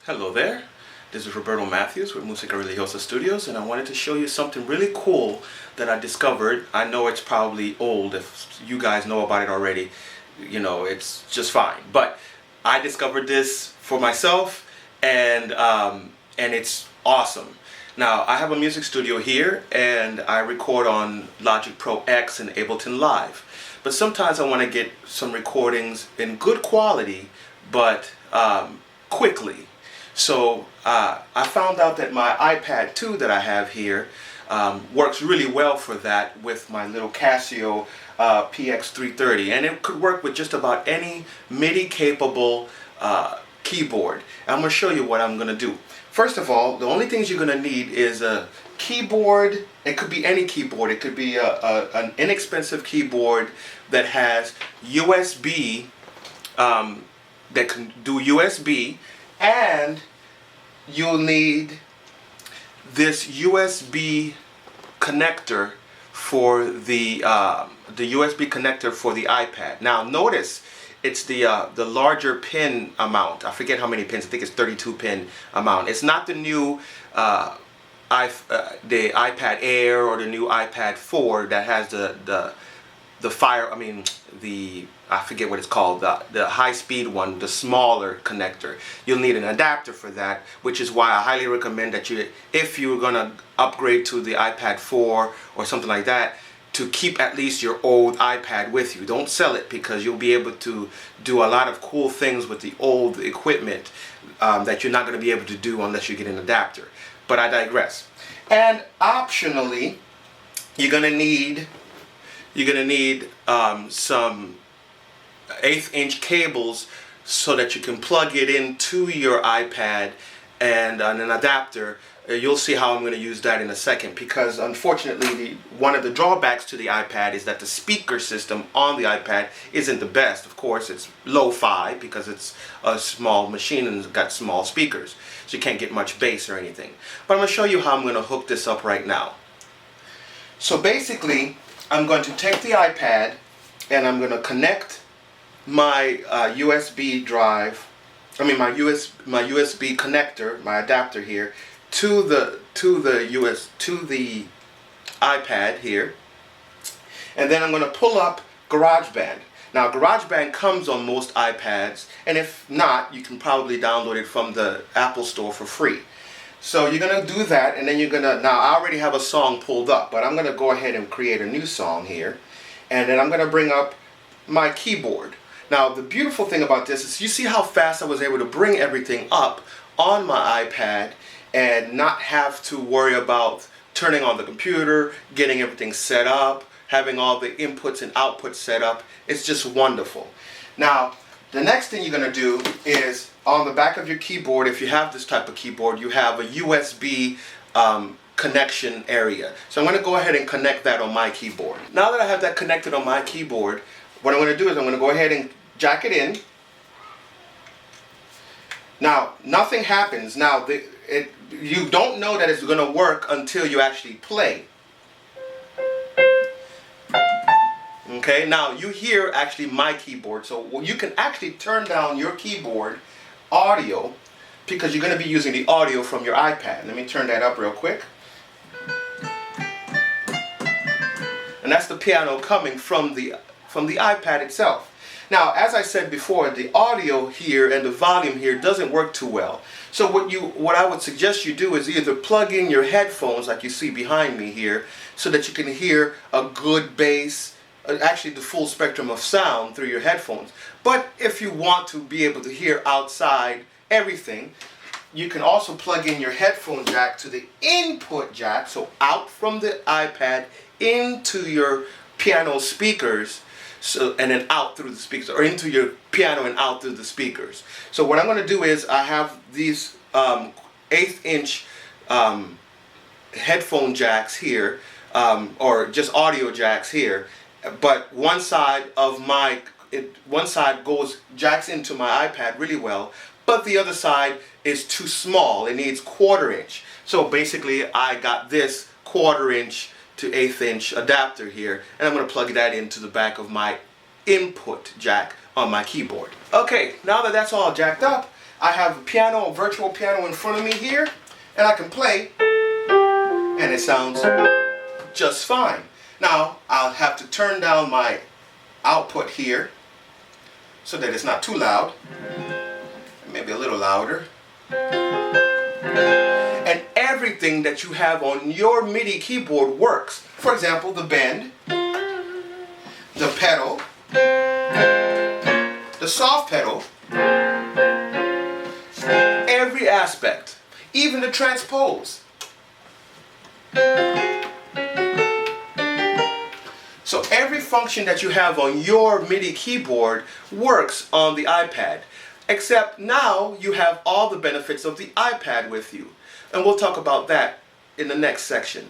Hello there, this is Roberto Matthews with Musica Religiosa Studios, and I wanted to show you something really cool that I discovered. I know it's probably old. If you guys know about it already, you know, it's just fine. But I discovered this for myself, and it's awesome. Now, I have a music studio here, and I record on Logic Pro X and Ableton Live. But sometimes I want to get some recordings in good quality, but quickly. So I found out that my iPad 2 that I have here works really well for that with my little Casio PX330, and it could work with just about any MIDI capable keyboard. I'm going to show you what I'm going to do. First of all, the only things you're going to need is a keyboard. It could be any keyboard. It could be an inexpensive keyboard that has USB, that can do USB, and you'll need this USB connector for the USB connector for the iPad. Now notice it's the larger pin amount. I forget how many pins. I think it's 32 pin amount. It's not the new the iPad Air or the new iPad 4 that has I forget what it's called, the high-speed one, the smaller connector. You'll need an adapter for that, which is why I highly recommend that if you're gonna upgrade to the iPad 4 or something like that, to keep at least your old iPad with you. Don't sell it, because you'll be able to do a lot of cool things with the old equipment that you're not gonna be able to do unless you get an adapter. But I digress. And optionally, you're gonna need some 1/8 inch cables so that you can plug it into your iPad, and an adapter. You'll see how I'm going to use that in a second, because unfortunately one of the drawbacks to the iPad is that the speaker system on the iPad isn't the best. Of course, it's lo-fi because it's a small machine and it's got small speakers, so you can't get much bass or anything. But I'm going to show you how I'm going to hook this up right now. So basically, I'm going to take the iPad and I'm going to connect my USB drive, my USB connector, my adapter here, to the iPad here, and then I'm going to pull up GarageBand. Now, GarageBand comes on most iPads, and if not, you can probably download it from the Apple Store for free. So you're going to do that, and then you're going to, now I already have a song pulled up, but I'm going to go ahead and create a new song here, and then I'm going to bring up my keyboard. Now, the beautiful thing about this is you see how fast I was able to bring everything up on my iPad and not have to worry about turning on the computer, getting everything set up, having all the inputs and outputs set up. It's just wonderful. Now, the next thing you're going to do is on the back of your keyboard, if you have this type of keyboard, you have a USB connection area. So I'm going to go ahead and connect that on my keyboard. Now that I have that connected on my keyboard, what I'm going to do is I'm going to go ahead and jack it in. Now, nothing happens. Now, you don't know that it's going to work until you actually play. Okay, now you hear actually my keyboard, so you can actually turn down your keyboard audio, because you're going to be using the audio from your iPad. Let me turn that up real quick. And that's the piano coming from the iPad itself. Now, as I said before, the audio here and the volume here doesn't work too well. So what I would suggest you do is either plug in your headphones, like you see behind me here, so that you can hear a good bass, actually the full spectrum of sound through your headphones. But if you want to be able to hear outside everything, you can also plug in your headphone jack to the input jack, so out from the iPad into your piano speakers, and then out through the speakers, or into your piano and out through the speakers. So what I'm going to do is I have these 1/8 inch headphone jacks here, or just audio jacks here, but one side jacks into my iPad really well, but the other side is too small. It needs 1/4 inch. So basically I got this 1/4 inch to 1/8 inch adapter here, and I'm going to plug that into the back of my input jack on my keyboard. Okay, now that that's all jacked up, I have a piano, a virtual piano in front of me here, and I can play, and it sounds just fine. Now, I'll have to turn down my output here so that it's not too loud, maybe a little louder. And everything that you have on your MIDI keyboard works. For example, the bend, the pedal, the soft pedal, every aspect, even the transpose. So every function that you have on your MIDI keyboard works on the iPad, except now you have all the benefits of the iPad with you. And we'll talk about that in the next section.